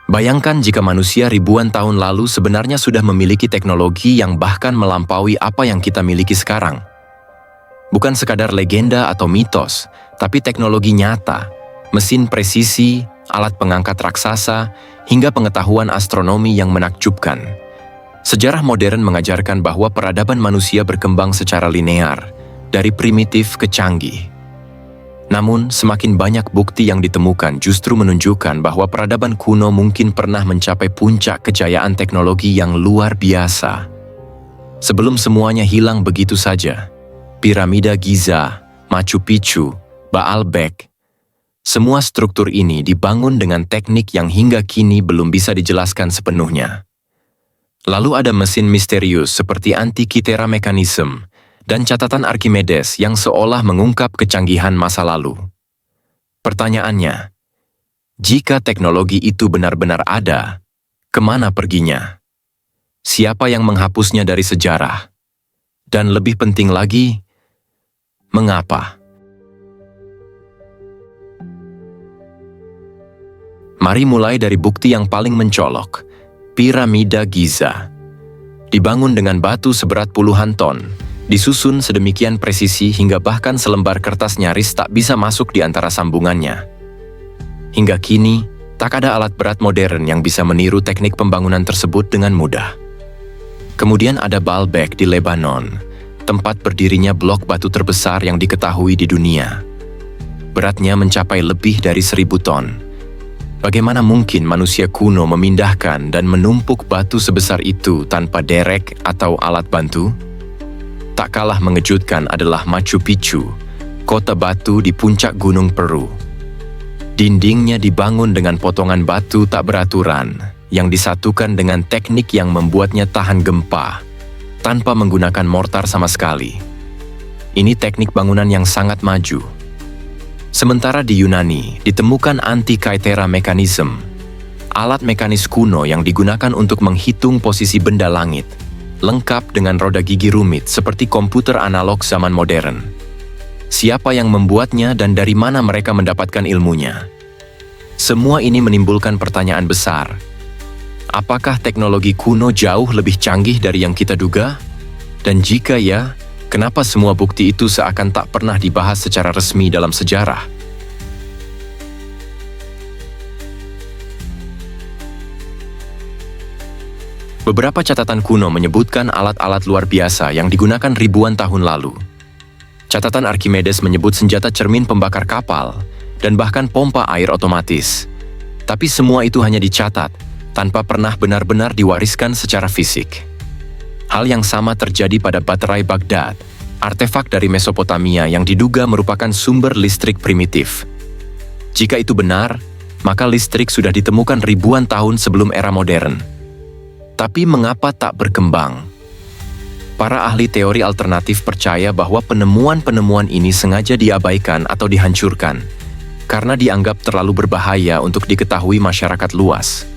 Bayangkan jika manusia ribuan tahun lalu sebenarnya sudah memiliki teknologi yang bahkan melampaui apa yang kita miliki sekarang. Bukan sekadar legenda atau mitos, tapi teknologi nyata, mesin presisi, alat pengangkat raksasa, hingga pengetahuan astronomi yang menakjubkan. Sejarah modern mengajarkan bahwa peradaban manusia berkembang secara linear, dari primitif ke canggih. Namun, semakin banyak bukti yang ditemukan justru menunjukkan bahwa peradaban kuno mungkin pernah mencapai puncak kejayaan teknologi yang luar biasa. Sebelum semuanya hilang begitu saja, piramida Giza, Machu Picchu, Baalbek, semua struktur ini dibangun dengan teknik yang hingga kini belum bisa dijelaskan sepenuhnya. Lalu ada mesin misterius seperti Antikythera mechanism dan catatan Archimedes yang seolah mengungkap kecanggihan masa lalu. Pertanyaannya, jika teknologi itu benar-benar ada, kemana perginya? Siapa yang menghapusnya dari sejarah? Dan lebih penting lagi, mengapa? Mari mulai dari bukti yang paling mencolok, piramida Giza. Dibangun dengan batu seberat puluhan ton, disusun sedemikian presisi hingga bahkan selembar kertas nyaris tak bisa masuk di antara sambungannya. Hingga kini, tak ada alat berat modern yang bisa meniru teknik pembangunan tersebut dengan mudah. Kemudian ada Baalbek di Lebanon, tempat berdirinya blok batu terbesar yang diketahui di dunia. Beratnya mencapai lebih dari 1.000 ton. Bagaimana mungkin manusia kuno memindahkan dan menumpuk batu sebesar itu tanpa derek atau alat bantu? Tak kalah mengejutkan adalah Machu Picchu, kota batu di puncak gunung Peru. Dindingnya dibangun dengan potongan batu tak beraturan, yang disatukan dengan teknik yang membuatnya tahan gempa, tanpa menggunakan mortar sama sekali. Ini teknik bangunan yang sangat maju. Sementara di Yunani, ditemukan Antikythera mechanism, alat mekanis kuno yang digunakan untuk menghitung posisi benda langit, lengkap dengan roda gigi rumit seperti komputer analog zaman modern. Siapa yang membuatnya dan dari mana mereka mendapatkan ilmunya? Semua ini menimbulkan pertanyaan besar. Apakah teknologi kuno jauh lebih canggih dari yang kita duga? Dan jika ya, kenapa semua bukti itu seakan tak pernah dibahas secara resmi dalam sejarah? Beberapa catatan kuno menyebutkan alat-alat luar biasa yang digunakan ribuan tahun lalu. Catatan Archimedes menyebut senjata cermin pembakar kapal dan bahkan pompa air otomatis. Tapi semua itu hanya dicatat, tanpa pernah benar-benar diwariskan secara fisik. Hal yang sama terjadi pada baterai Baghdad, artefak dari Mesopotamia yang diduga merupakan sumber listrik primitif. Jika itu benar, maka listrik sudah ditemukan ribuan tahun sebelum era modern. Tapi mengapa tak berkembang? Para ahli teori alternatif percaya bahwa penemuan-penemuan ini sengaja diabaikan atau dihancurkan, karena dianggap terlalu berbahaya untuk diketahui masyarakat luas.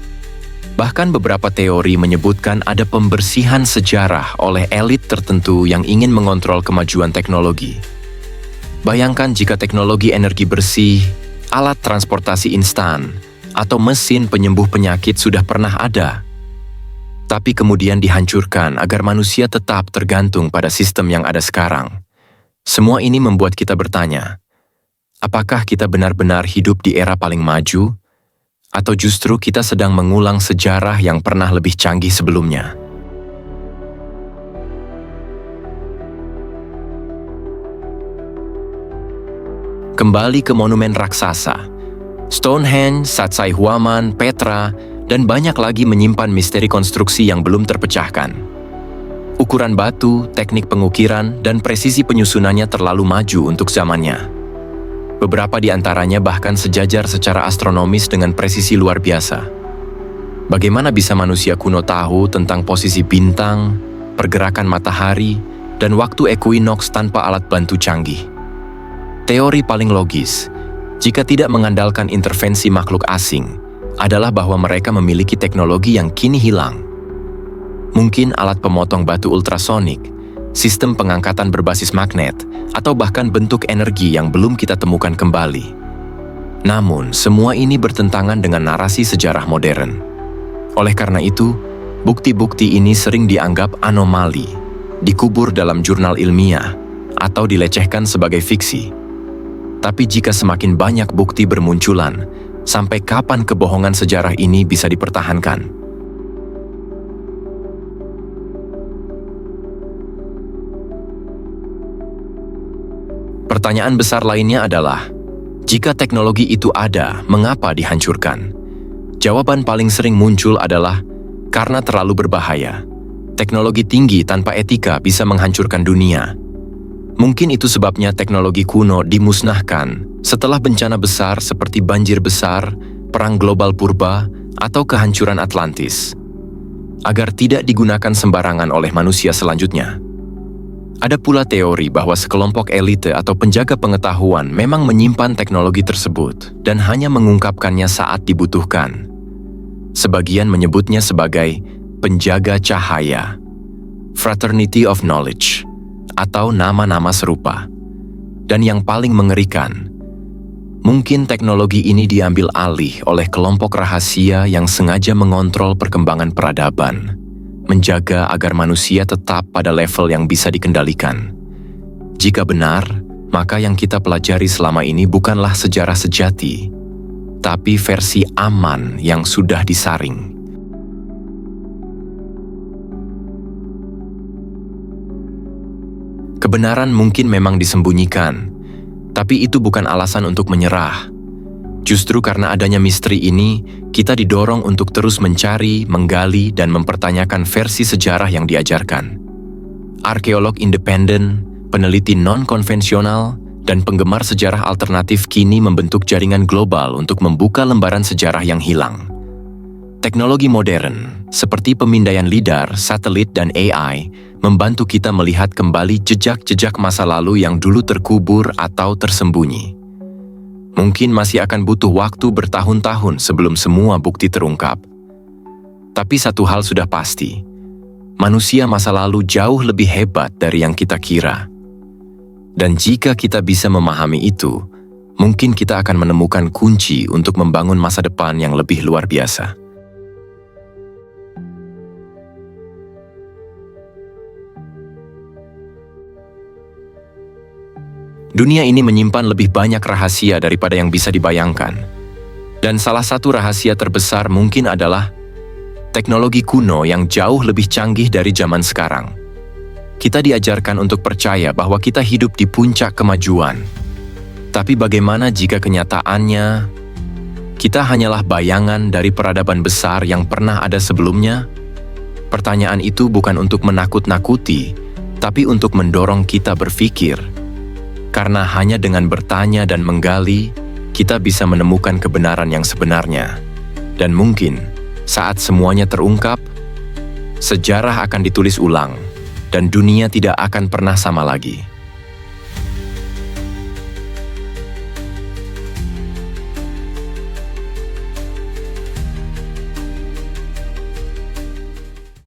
Bahkan beberapa teori menyebutkan ada pembersihan sejarah oleh elit tertentu yang ingin mengontrol kemajuan teknologi. Bayangkan jika teknologi energi bersih, alat transportasi instan, atau mesin penyembuh penyakit sudah pernah ada, tapi kemudian dihancurkan agar manusia tetap tergantung pada sistem yang ada sekarang. Semua ini membuat kita bertanya, apakah kita benar-benar hidup di era paling maju? Atau justru kita sedang mengulang sejarah yang pernah lebih canggih sebelumnya? Kembali ke monumen raksasa. Stonehenge, Sacsayhuaman, Petra, dan banyak lagi menyimpan misteri konstruksi yang belum terpecahkan. Ukuran batu, teknik pengukiran, dan presisi penyusunannya terlalu maju untuk zamannya. Beberapa di antaranya bahkan sejajar secara astronomis dengan presisi luar biasa. Bagaimana bisa manusia kuno tahu tentang posisi bintang, pergerakan matahari, dan waktu equinox tanpa alat bantu canggih? Teori paling logis, jika tidak mengandalkan intervensi makhluk asing, adalah bahwa mereka memiliki teknologi yang kini hilang. Mungkin alat pemotong batu ultrasonik, sistem pengangkatan berbasis magnet, atau bahkan bentuk energi yang belum kita temukan kembali. Namun, semua ini bertentangan dengan narasi sejarah modern. Oleh karena itu, bukti-bukti ini sering dianggap anomali, dikubur dalam jurnal ilmiah, atau dilecehkan sebagai fiksi. Tapi jika semakin banyak bukti bermunculan, sampai kapan kebohongan sejarah ini bisa dipertahankan? Pertanyaan besar lainnya adalah, jika teknologi itu ada, mengapa dihancurkan? Jawaban paling sering muncul adalah karena terlalu berbahaya. Teknologi tinggi tanpa etika bisa menghancurkan dunia. Mungkin itu sebabnya teknologi kuno dimusnahkan setelah bencana besar seperti banjir besar, perang global purba, atau kehancuran Atlantis, agar tidak digunakan sembarangan oleh manusia selanjutnya. Ada pula teori bahwa sekelompok elite atau penjaga pengetahuan memang menyimpan teknologi tersebut dan hanya mengungkapkannya saat dibutuhkan. Sebagian menyebutnya sebagai penjaga cahaya, Fraternity of Knowledge, atau nama-nama serupa. Dan yang paling mengerikan, mungkin teknologi ini diambil alih oleh kelompok rahasia yang sengaja mengontrol perkembangan peradaban, menjaga agar manusia tetap pada level yang bisa dikendalikan. Jika benar, maka yang kita pelajari selama ini bukanlah sejarah sejati, tapi versi aman yang sudah disaring. Kebenaran mungkin memang disembunyikan, tapi itu bukan alasan untuk menyerah. Justru karena adanya misteri ini, kita didorong untuk terus mencari, menggali, dan mempertanyakan versi sejarah yang diajarkan. Arkeolog independen, peneliti non-konvensional, dan penggemar sejarah alternatif kini membentuk jaringan global untuk membuka lembaran sejarah yang hilang. Teknologi modern, seperti pemindaian lidar, satelit, dan AI, membantu kita melihat kembali jejak-jejak masa lalu yang dulu terkubur atau tersembunyi. Mungkin masih akan butuh waktu bertahun-tahun sebelum semua bukti terungkap. Tapi satu hal sudah pasti, manusia masa lalu jauh lebih hebat dari yang kita kira. Dan jika kita bisa memahami itu, mungkin kita akan menemukan kunci untuk membangun masa depan yang lebih luar biasa. Dunia ini menyimpan lebih banyak rahasia daripada yang bisa dibayangkan. Dan salah satu rahasia terbesar mungkin adalah teknologi kuno yang jauh lebih canggih dari zaman sekarang. Kita diajarkan untuk percaya bahwa kita hidup di puncak kemajuan. Tapi bagaimana jika kenyataannya kita hanyalah bayangan dari peradaban besar yang pernah ada sebelumnya? Pertanyaan itu bukan untuk menakut-nakuti, tapi untuk mendorong kita berpikir. Karena hanya dengan bertanya dan menggali, kita bisa menemukan kebenaran yang sebenarnya. Dan mungkin, saat semuanya terungkap, sejarah akan ditulis ulang, dan dunia tidak akan pernah sama lagi.